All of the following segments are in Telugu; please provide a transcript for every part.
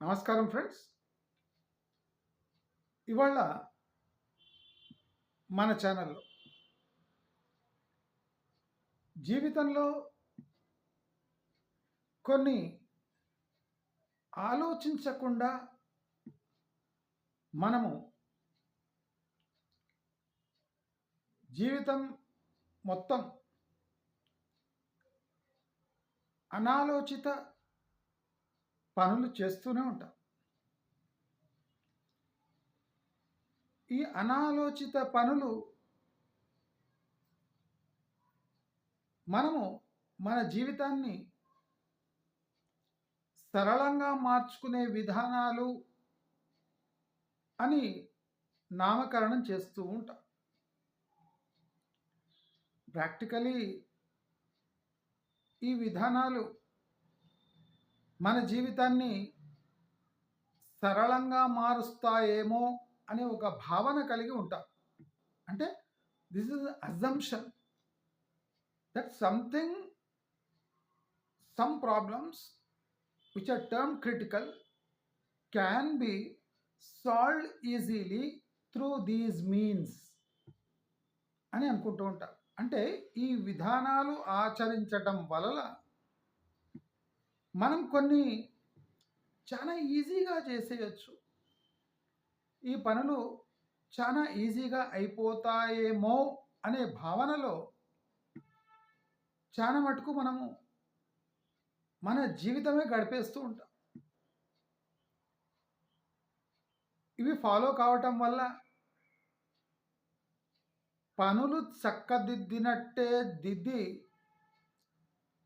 నమస్కారం ఫ్రెండ్స్. ఇవాళ మన ఛానల్‌లో జీవితంలో కొన్ని ఆలోచించకుండా మనము జీవితం మొత్తం అనాలోచిత పనులు చేస్తూనే ఉంటాం. ఈ అనాలోచిత పనులు మనము మన జీవితాన్ని సరళంగా మార్చుకునే విధానాలు అని నామకరణం చేస్తూ ఉంటాం. ప్రాక్టికలీ ఈ విధానాలు మన జీవితాన్ని సరళంగా మారుస్తాయేమో అనే ఒక భావన కలిగి ఉంటాం. అంటే this is assumption that some problems which are termed critical can be solved easily through these means అని అనుకుంటూ ఉంటాం. అంటే ఈ విధానాలు ఆచరించటం వలన మనం కొన్ని చాలా ఈజీగా చేసేయచ్చు. ఈ పనులు చాలా ఈజీగా అయిపోతాయేమో అనే భావనలో చాలా మటుకు మనము మన జీవితమే గడిపేస్తూ ఉంటాం. ఇవి ఫాలో కావటం వల్ల పనులు చక్కదిద్దినట్టే దిద్ది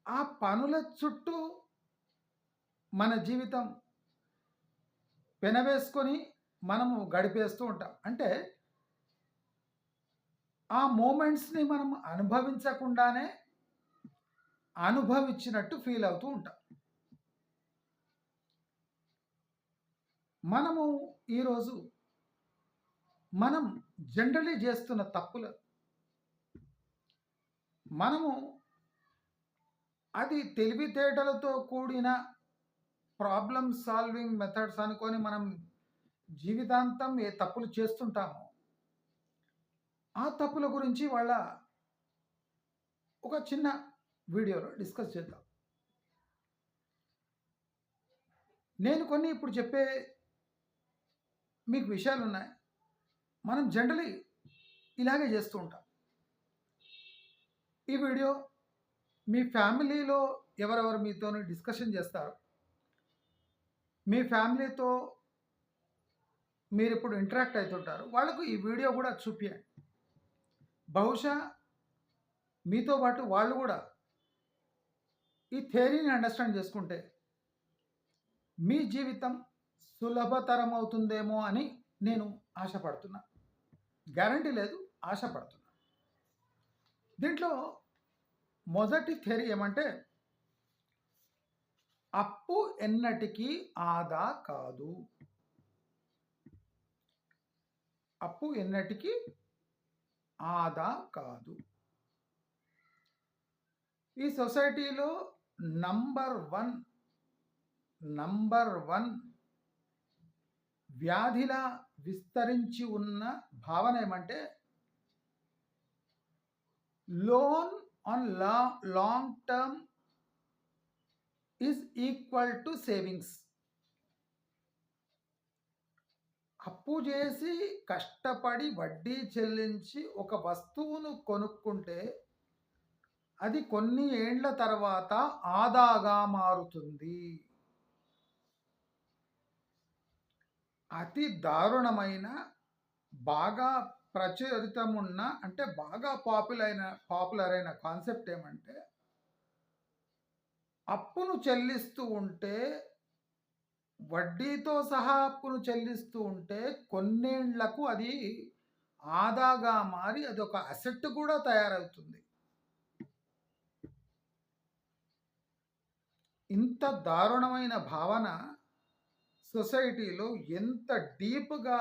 ఆ పనుల చుట్టూ మన జీవితం పెనవేసుకొని మనము గడిపేస్తూ ఉంటాం. అంటే ఆ మూమెంట్స్ని మనం అనుభవించకుండానే అనుభవించినట్టు ఫీల్ అవుతూ ఉంటాం. మనము ఈరోజు మనం జనరలీ చేస్తున్న తప్పులు మనము అది తెలివితేటలతో కూడిన ప్రాబ్లమ్ సాల్వింగ్ మెథడ్స్ అనుకొని మనం జీవితాంతం ఏ తప్పులు చేస్తుంటామో ఆ తప్పుల గురించి వాళ్ళ ఒక చిన్న వీడియోలో డిస్కస్ చేద్దాం. నేను కొన్ని ఇప్పుడు చెప్పే మీకు విషయాలు ఉన్నాయి. మనం జనరలీ ఇలాగే చేస్తూ ఉంటాం. ఈ వీడియో మీ ఫ్యామిలీలో ఎవరెవరు మీతో డిస్కషన్ చేస్తారు, మీ ఫ్యామిలీతో మీరు ఇప్పుడు ఇంటరాక్ట్ అవుతుంటారు, వాళ్ళకు ఈ వీడియో కూడా చూపించండి. బహుశా మీతో పాటు వాళ్ళు కూడా ఈ థియరీని అండర్స్టాండ్ చేసుకుంటే మీ జీవితం సులభతరం అవుతుందేమో అని నేను ఆశపడుతున్నా. గ్యారంటీ లేదు, ఆశపడుతున్నా. దీంట్లో మొదటి థియరీ ఏమంటే అప్పు ఎన్నటికీ ఆదా కాదు. అప్పు ఎన్నటికీ ఆదా కాదు. ఈ సొసైటీలో నంబర్ వన్ వ్యాధిలా విస్తరించి ఉన్న భావన ఏమంటే loan on long term is equal to savings. అప్పు చేసి కష్టపడి వడ్డీ చెల్లించి ఒక వస్తువును కొనుక్కుంటే అది కొన్ని ఏండ్ల తర్వాత ఆదాగా మారుతుంది. అతి దారుణమైన బాగా ప్రచరితమున్న అంటే బాగా పాపులర్ అయిన కాన్సెప్ట్ ఏమంటే అప్పును చెల్లిస్తూ ఉంటే వడ్డీతో సహా అప్పును చెల్లిస్తూ ఉంటే కొన్నేళ్లకు అది ఆదాగా మారి అది ఒక అసెట్ కూడా తయారవుతుంది. ఇంత దారుణమైన భావన సొసైటీలో ఎంత డీప్గా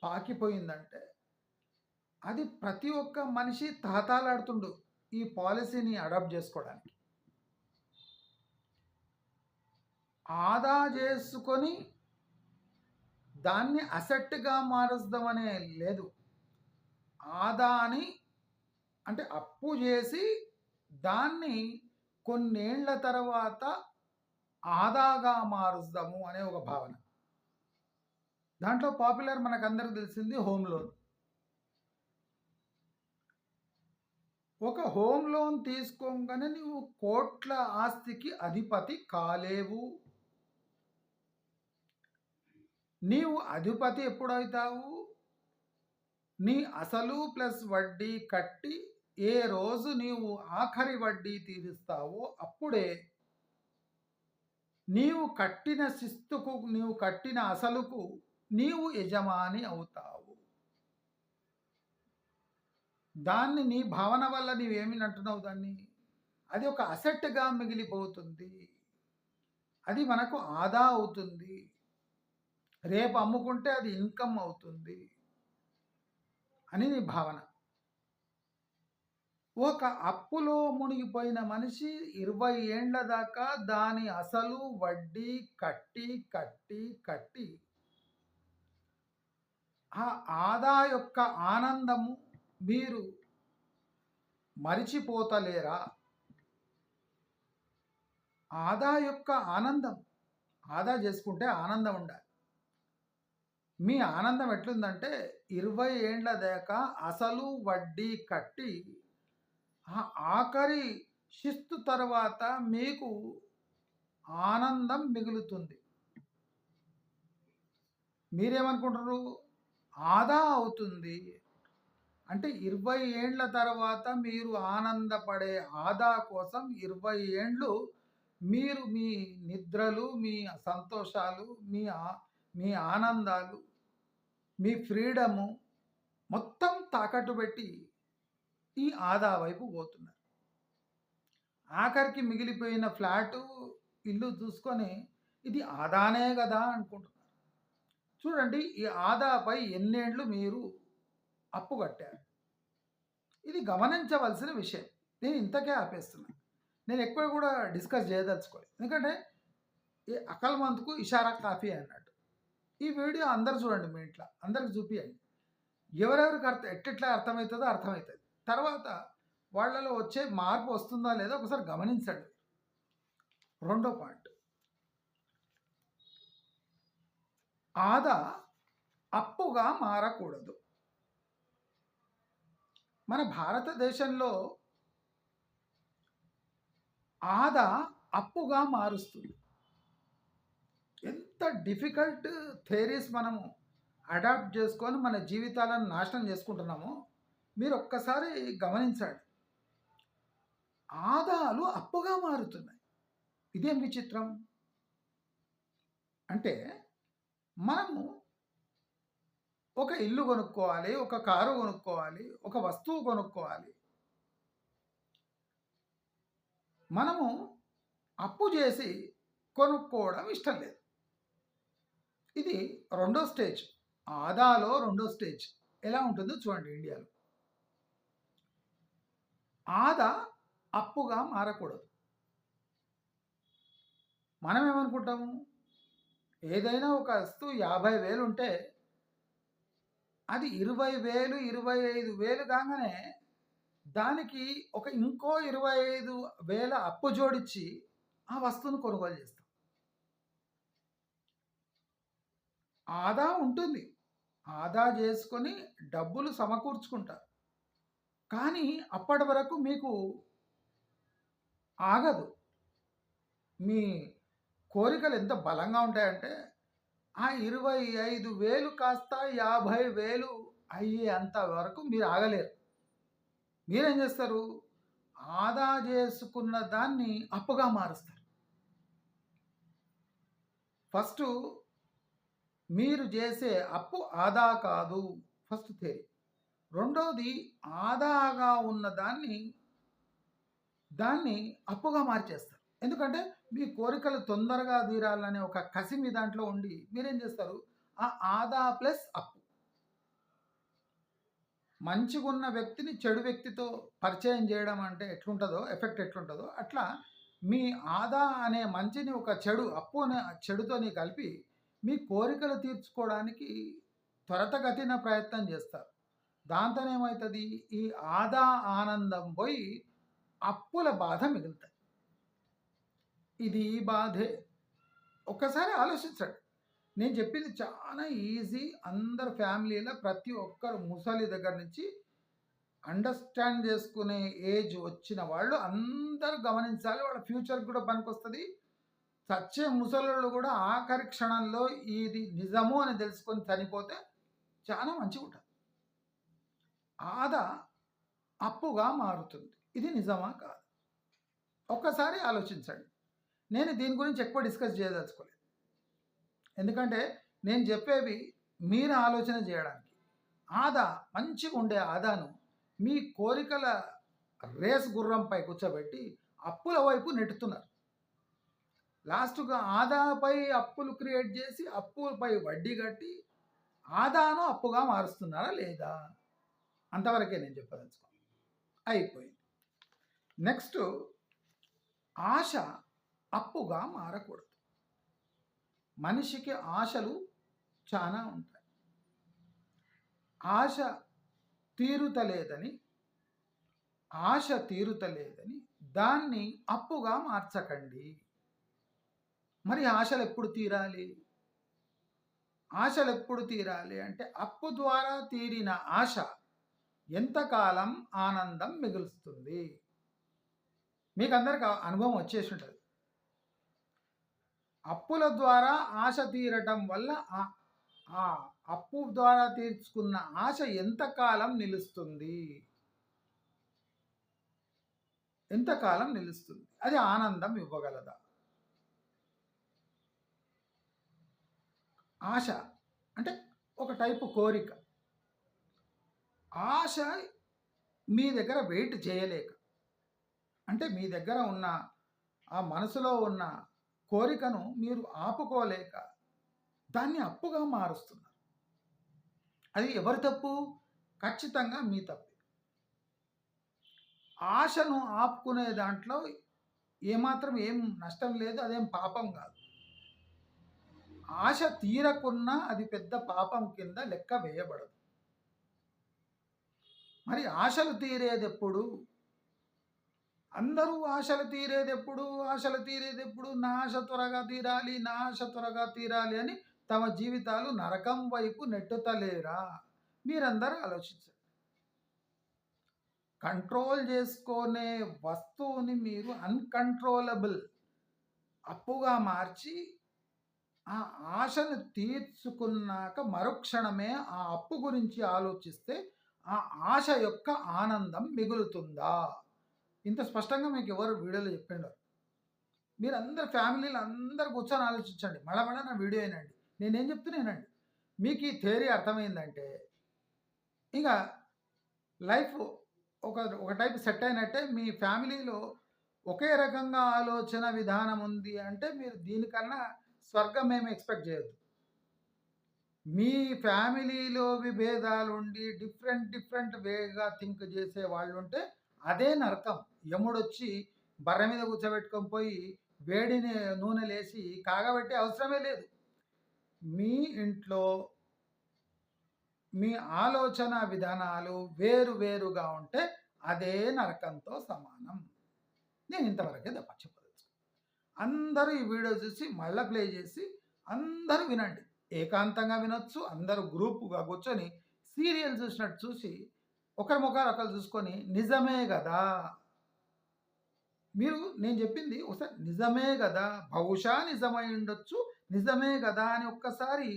పాకిపోయిందంటే అది ప్రతి ఒక్క మనిషి తహతాలాడుతుండు ఈ పాలసీని అడాప్ట్ చేసుకోవడానికి. ఆదా చేసుకొని దాన్ని అసెట్‌గా మారుద్దామనే లేదు. ఆదాని అంటే అప్పు చేసి దాన్ని కొన్నేళ్ల తర్వాత ఆదాగా మారుద్దాము అనే ఒక భావన. దాంట్లో పాపులర్ మనకందరికి తెలిసింది హోమ్ లోన్. ఒక హోమ్ లోన్ తీసుకోగానే నువ్వు కోట్ల ఆస్తికి అధిపతి కాలేవు. నీవు అధిపతి ఎప్పుడవుతావు? నీ అసలు ప్లస్ వడ్డీ కట్టి ఏ రోజు నీవు ఆఖరి వడ్డీ తీరుస్తావో అప్పుడే నీవు కట్టిన శిస్తుకు, నీవు కట్టిన అసలుకు నీవు యజమాని అవుతావు. దాన్ని నీ భావన వల్ల నీవేమి అంటున్నావు దాన్ని? అది ఒక అసెట్‌గా మిగిలిపోతుంది. అది మనకు ఆదా అవుతుంది. రేపు అమ్ముకుంటే అది ఇన్కమ్ అవుతుంది అని నీ భావన. ఒక అప్పులో మునిగిపోయిన మనిషి 20 ఏండ్ల దాకా దాని అసలు వడ్డీ కట్టి ఆ ఆదా యొక్క ఆనందము మీరు మరిచిపోతలేరా? ఆదా యొక్క ఆనందం, ఆదా చేసుకుంటే ఆనందం ఉండాలి. మీ ఆనందం ఎట్లుందంటే 20 ఏండ్ల దాకా అసలు వడ్డీ కట్టి ఆఖరి శిస్తు తర్వాత మీకు ఆనందం మిగులుతుంది. మీరేమనుకుంటారు? ఆదా అవుతుంది అంటే 20 ఏండ్ల తర్వాత మీరు ఆనందపడే ఆదా కోసం 20 ఏండ్లు మీరు మీ నిద్రలు, మీ సంతోషాలు, మీ ఆనందాలు, మీ ఫ్రీడము మొత్తం తాకట్టు పెట్టి ఈ ఆదా వైపు పోతున్నారు. ఆఖరికి మిగిలిపోయిన ఫ్లాటు, ఇల్లు చూసుకొని ఇది ఆదానే కదా అనుకుంటున్నారు. చూడండి, ఈ ఆదాపై ఎన్నేండ్లు మీరు అప్పు కట్టారు. ఇది గమనించవలసిన విషయం. నేను ఇంతకే ఆపేస్తున్నాను. నేను ఎక్కువ కూడా డిస్కస్ చేయదలుచుకోలేదు. ఎందుకంటే ఈ అకల్మందుకు ఇషారా కాఫీ అన్నట్టు. ఈ వీడియో అందరు చూడండి, మీ ఇంట్లో అందరికి చూపియండి. ఎవరెవరికి ఎట్లా అర్థమవుతుందో అర్థమవుతుంది. తర్వాత వాళ్ళలో వచ్చే మార్పు వస్తుందా లేదా ఒకసారి గమనించండి. రెండో పాయింట్, ఆదా అప్పుగా మారకూడదు. మన భారతదేశంలో ఆదా అప్పుగా మారుస్తుంది. ఎంత డిఫికల్ట్ థియరీస్ మనము అడాప్ట్ చేసుకొని మన జీవితాలను నాశనం చేసుకుంటున్నామో మీరు ఒక్కసారి గమనించండి. ఆదాలు అప్పుగా మారుతున్నాయి. ఇదేం విచిత్రం అంటే, మనము ఒక ఇల్లు కొనుక్కోవాలి, ఒక కారు కొనుక్కోవాలి, ఒక వస్తువు కొనుక్కోవాలి. మనము అప్పు చేసి కొనుక్కోవడం ఇష్టం లేదు. ఇది రెండో స్టేజ్. ఆదాలో రెండో స్టేజ్ ఎలా ఉంటుందో చూడండి. ఇండియాలో ఆదా అప్పుగా మారకూడదు. మనం ఏమనుకుంటాము? ఏదైనా ఒక వస్తువు 50,000 ఉంటే అది 20,000, 25,000 కాగానే దానికి ఇంకో 25,000 అప్పు జోడించి ఆ వస్తువును కొనుగోలు చేస్తాం. ఆదా ఉంటుంది, ఆదా చేసుకొని డబ్బులు సమకూర్చుకుంటారు. కానీ అప్పటి వరకు మీకు ఆగదు. మీ కోరికలు ఎంత బలంగా ఉంటాయంటే ఆ 25,000 కాస్త 50,000 అయ్యేంత వరకు మీరు ఆగలేరు. మీరేం చేస్తారు? ఆదా చేసుకున్న దాన్ని అప్పుగా మారుస్తారు. ఫస్ట్ మీరు చేసే అప్పు ఆదా కాదు, ఫస్ట్ థియరీ. రెండోది, ఆదాగా ఉన్న దాన్ని అప్పుగా మార్చేస్తారు. ఎందుకంటే మీ కోరికలు తొందరగా తీరాలనే ఒక కసి మీ దాంట్లో ఉండి మీరేం చేస్తారు? ఆ ఆదా ప్లస్ అప్పు. మంచిగున్న వ్యక్తిని చెడు వ్యక్తితో పరిచయం చేయడం అంటే ఎట్లుంటుందో, ఎఫెక్ట్ ఎట్లుంటుందో అట్లా మీ ఆదా అనే మంచిని ఒక చెడు అప్పు అనే చెడుతోని కలిపి మీ కోరికలు తీర్చుకోవడానికి త్వరతగతిన ప్రయత్నం చేస్తారు. దాంతోనేమవుతుంది, ఈ ఆదా ఆనందం పోయి అప్పుల బాధ మిగులుతాయి. ఇది ఈ బాధే. ఒక్కసారి ఆలోచించండి. నేను చెప్పింది చాలా ఈజీ. అందరు ఫ్యామిలీలో ప్రతి ఒక్కరు ముసలి దగ్గర నుంచి అండర్స్టాండ్ చేసుకునే ఏజ్ వచ్చిన వాళ్ళు అందరూ గమనించాలి. వాళ్ళ ఫ్యూచర్కి కూడా పనికొస్తుంది. చచ్చే ముసలోళ్ళు కూడా ఆఖరి క్షణంలో ఇది నిజము అని తెలుసుకొని చనిపోతే చాలా మంచిగా ఉంటుంది. ఆదా అప్పుగా మారుతుంది. ఇది నిజమా కాదు? ఒక్కసారి ఆలోచించండి. నేను దీని గురించి ఎక్కువ డిస్కస్ చేయదలుచుకోలేదు. ఎందుకంటే నేను చెప్పేవి మీరు ఆలోచన చేయడానికి. ఆదా మంచిగా ఉండే ఆదాను మీ కోరికల రేస్ గుర్రంపై కూర్చోబెట్టి అప్పుల వైపు నెట్టుతున్నారు. లాస్ట్గా ఆదాపై అప్పులు క్రియేట్ చేసి అప్పులపై వడ్డీ కట్టి ఆదాను అప్పుగా మారుస్తున్నారా లేదా? అంతవరకే నేను చెప్పదలుచుకోను. అయిపోయింది. నెక్స్ట్, ఆశ అప్పుగా మారకూడదు. మనిషికి ఆశలు చాలా ఉంటాయి. ఆశ తీరుతలేదని దాన్ని అప్పుగా మార్చకండి. మరి ఆశలు ఎప్పుడు తీరాలి? అంటే అప్పు ద్వారా తీరిన ఆశ ఎంతకాలం ఆనందం మిగులుస్తుంది? మీకు అందరికి అనుభవం వచ్చేసి ఉంటుంది. అప్పుల ద్వారా ఆశ తీరటం వల్ల ఆ అప్పు ద్వారా తీర్చుకున్న ఆశ ఎంతకాలం నిలుస్తుంది? అది ఆనందం ఇవ్వగలదా? ఆశ అంటే ఒక టైపు కోరిక. ఆశ మీ దగ్గర వెయిట్ చేయలేక, అంటే మీ దగ్గర ఉన్న ఆ మనసులో ఉన్న కోరికను మీరు ఆపుకోలేక దాన్ని అప్పుగా మారుస్తున్నారు. అది ఎవరి తప్పు? ఖచ్చితంగా మీ తప్పు. ఆశను ఆపుకునే దాంట్లో ఏమాత్రం ఏం నష్టం లేదు, అదేం పాపం కాదు. ఆశ తీరకున్నా అది పెద్ద పాపం కింద లెక్క వేయబడదు. మరి ఆశలు తీరేది ఎప్పుడు? అందరూ ఆశలు తీరేదెప్పుడు? నా ఆశ త్వరగా తీరాలి అని తమ జీవితాలు నరకం వైపు నెట్టుతలేరా? మీరందరూ ఆలోచించండి. కంట్రోల్ చేసుకునే వస్తువుని మీరు అన్కంట్రోలబుల్ అప్పుగా మార్చి ఆ ఆశను తీర్చుకున్నాక మరుక్షణమే ఆ అప్పు గురించి ఆలోచిస్తే ఆ ఆశ యొక్క ఆనందం మిగులుతుందా? ఇంత స్పష్టంగా మీకు ఎవరు వీడియోలో చెప్పిండరు. మీరు అందరు ఫ్యామిలీలో అందరు కూర్చొని ఆలోచించండి. మళ్ళా నా వీడియో అయినండి, నేనేం చెప్తున్నానండి. మీకు ఈ థియరీ అర్థమైందంటే ఇక లైఫ్ ఒక టైప్ సెట్ అయినట్టే. మీ ఫ్యామిలీలో ఒకే రకంగా ఆలోచన విధానం ఉంది అంటే మీరు దీనికన్నా స్వర్గం ఏమి ఎక్స్పెక్ట్ చేయొద్దు. మీ ఫ్యామిలీలో విభేదాలు ఉండి డిఫరెంట్ వేగా థింక్ చేసే వాళ్ళు ఉంటే అదే నరకం. యముడొచ్చి బర్రె మీద కూర్చోబెట్టుకొని పోయి వేడిని నూనెలేసి కాగబెట్టే అవసరమే లేదు. మీ ఇంట్లో మీ ఆలోచన విధానాలు వేరుగా ఉంటే అదే నరకంతో సమానం. నేను ఇంతవరకే తప్ప చెప్పదలుచు. అందరూ ఈ వీడియో చూసి మళ్ళీ ప్లే చేసి అందరూ వినండి. ఏకాంతంగా వినొచ్చు, అందరూ గ్రూపుగా కూర్చొని సీరియల్ చూసినట్టు చూసి ఒకరి ముఖాలు ఒకరు చూసుకొని నిజమే కదా, నేను చెప్పింది ఒకసారి నిజమే కదా, బహుశా నిజమై ఉండొచ్చు, నిజమే కదా అని ఒక్కసారి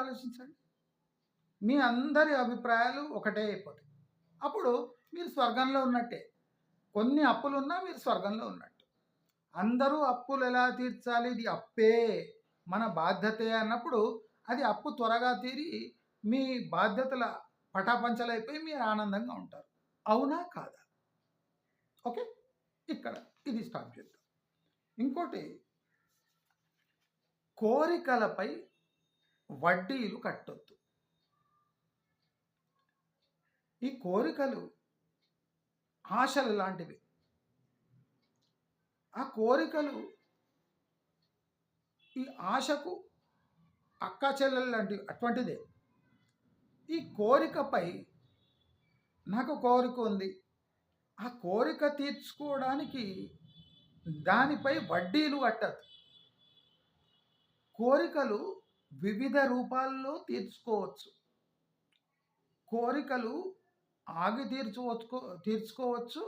ఆలోచించండి. మీ అందరి అభిప్రాయాలు ఒకటే అయిపోతాయి. అప్పుడు మీరు స్వర్గంలో ఉన్నట్టే. కొన్ని అప్పులున్నా మీరు స్వర్గంలో ఉన్నట్టు. అందరూ అప్పులు ఎలా తీర్చాలి, ఇది అప్పే మన బాధ్యతే అన్నప్పుడు అది అప్పు త్వరగా తీరి మీ బాధ్యతల పటాపంచలైపోయి మీరు ఆనందంగా ఉంటారు. అవునా కాదా? ఓకే, ఇక్కడ ఇది స్టార్ట్ చేద్దాం. ఇంకోటి, కోరికలపై వడ్డీలు కట్టొద్దు. ఈ కోరికలు ఆశలు లాంటివి. ఆ కోరికలు ఈ ఆశకు అక్కా చెల్లెలు లాంటివి అటువంటిదే. ఈ కోరికపై నాకు కోరిక ఉంది. ఆ కోరిక తీర్చుకోవడానికి దానిపై వడ్డీలు కట్టద్దు. కోరికలు వివిధ రూపాల్లో తీర్చుకోవచ్చు. కోరికలు ఆగి తీర్చుకోవచ్చు.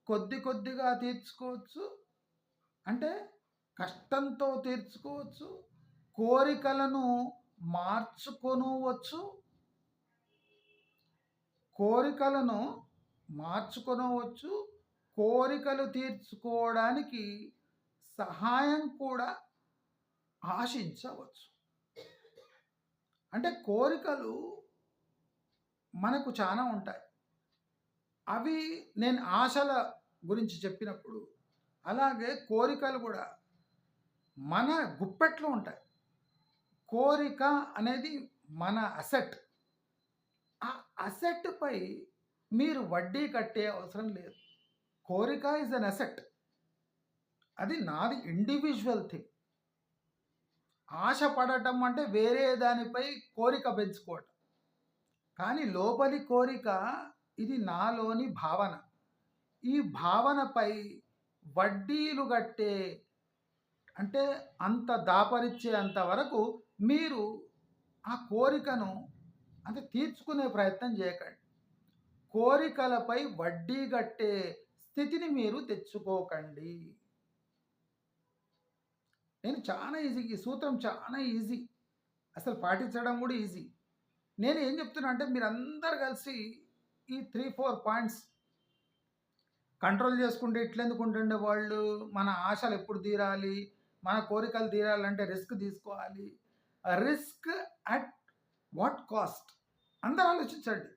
కొద్ది కొద్దిగా తీర్చుకోవచ్చు. అంటే కష్టంతో తీర్చుకోవచ్చు. కోరికలను మార్చుకొనవచ్చు. కోరికలను మార్చుకొనవచ్చు. కోరికలు తీర్చుకోవడానికి సహాయం కూడా ఆశించవచ్చు. అంటే కోరికలు మనకు చాలా ఉంటాయి. అవి నేను ఆశల గురించి చెప్పినప్పుడు, అలాగే కోరికలు కూడా మన గుప్పెట్లో ఉంటాయి. కోరిక అనేది మన అసెట్. ఆ అసెట్‌పై మీరు వడ్డీ కట్టే అవసరం లేదు. కోరిక ఈజ్ అన్ అసెట్. అది నాది ఇండివిజువల్ థింగ్. ఆశ పడటం అంటే వేరే దానిపై కోరిక పెంచుకోవటం. కానీ లోపలి కోరిక ఇది నాలోని భావన. ఈ భావనపై వడ్డీలు కట్టే అంటే అంత దాపరిచ్చేంత వరకు మీరు ఆ కోరికను అంటే తీర్చుకునే ప్రయత్నం చేయకండి. కోరికలపై వడ్డీ కట్టే స్థితిని మీరు తెచ్చుకోకండి. నేను చాలా ఈజీ, ఈ సూత్రం చాలా ఈజీ, అసలు పాటించడం కూడా ఈజీ. నేను ఏం చెప్తున్నా అంటే మీరందరూ కలిసి ఈ 3-4 పాయింట్స్ కంట్రోల్ చేసుకుంటే ఇట్లెందుకు ఉంటుండే వాళ్ళు. మన ఆశలు ఎప్పుడు తీరాలి, మన కోరికలు తీరాలంటే రిస్క్ తీసుకోవాలి. Risk at what cost? అందరూ ఆలోచించండి.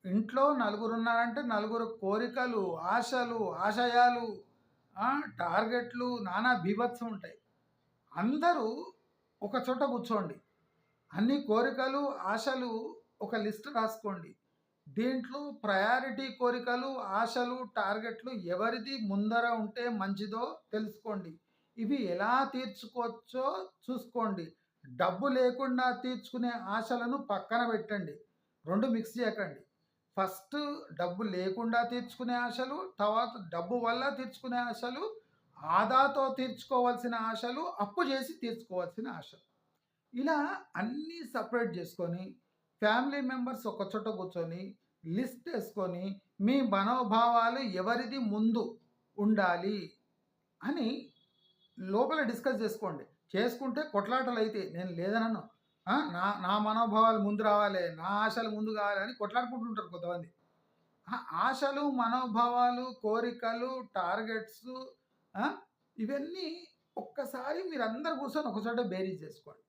ఇంట్లో నలుగురు ఉన్నారంటే నలుగురు కోరికలు, ఆశలు, ఆశయాలు, టార్గెట్లు నానా బీభత్సం ఉంటాయి. అందరూ ఒక చోట కూర్చోండి. అన్ని కోరికలు, ఆశలు ఒక లిస్ట్ రాసుకోండి. దీంట్లో ప్రయారిటీ కోరికలు, ఆశలు, టార్గెట్లు ఎవరిది ముందర ఉంటే మంచిదో తెలుసుకోండి. ఇవి ఎలా తీర్చుకోవచ్చో చూసుకోండి. డబ్బు లేకుండా తీర్చుకునే ఆశలను పక్కన పెట్టండి. 2 మిక్స్ చేయకండి. ఫస్ట్ డబ్బు లేకుండా తీర్చుకునే ఆశలు, తర్వాత డబ్బు వల్ల తీర్చుకునే ఆశలు, ఆదాతో తీర్చుకోవాల్సిన ఆశలు, అప్పు చేసి తీర్చుకోవాల్సిన ఆశలు. ఇలా అన్నీ సపరేట్ చేసుకొని ఫ్యామిలీ మెంబర్స్ ఒక చోట కూర్చొని లిస్ట్ వేసుకొని మీ మనోభావాలు ఎవరిది ముందు ఉండాలి అని లోపల డిస్కస్ చేసుకోండి. చేసుకుంటే కొట్లాటలు అయితే నేను లేదనను. నా నా మనోభావాలు ముందు రావాలి, నా ఆశలు ముందు కావాలి అని కొట్లాడుకుంటుంటారు కొంతమంది. ఆశలు, మనోభావాలు, కోరికలు, టార్గెట్స్ ఇవన్నీ ఒక్కసారి మీరందరూ కూర్చొని ఒకచోట బేరీజ్ చేసుకోండి.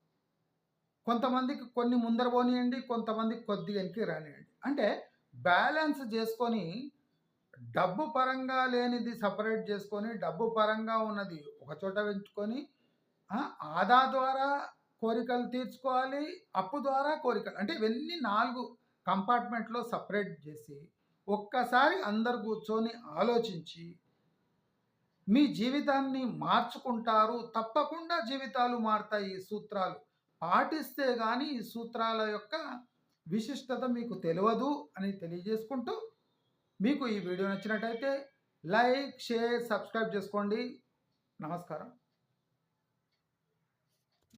కొంతమందికి కొన్ని ముందర పోనీయండి, కొంతమందికి కొద్దిగా వెనక్కి రానియండి. అంటే బ్యాలెన్స్ చేసుకొని డబ్బు పరంగా లేనిది సపరేట్ చేసుకొని, డబ్బు పరంగా ఉన్నది ఒక చోట పెంచుకొని, ఆదా ద్వారా కోరికలు తీర్చుకోవాలి, అప్పు ద్వారా కోరికలు, అంటే ఇవన్నీ 4 కంపార్ట్మెంట్లో సపరేట్ చేసి ఒక్కసారి అందరు కూర్చొని ఆలోచించి మీ జీవితాన్ని మార్చుకుంటారు. తప్పకుండా జీవితాలు మారుతాయి. ఈ సూత్రాలు పాటిస్తే కానీ ఈ సూత్రాల యొక్క విశిష్టత మీకు తెలియదు అని తెలియజేసుకుంటూ, మీకు ఈ వీడియో నచ్చినట్టయితే లైక్, షేర్, సబ్స్క్రైబ్ చేసుకోండి. నమస్కారం.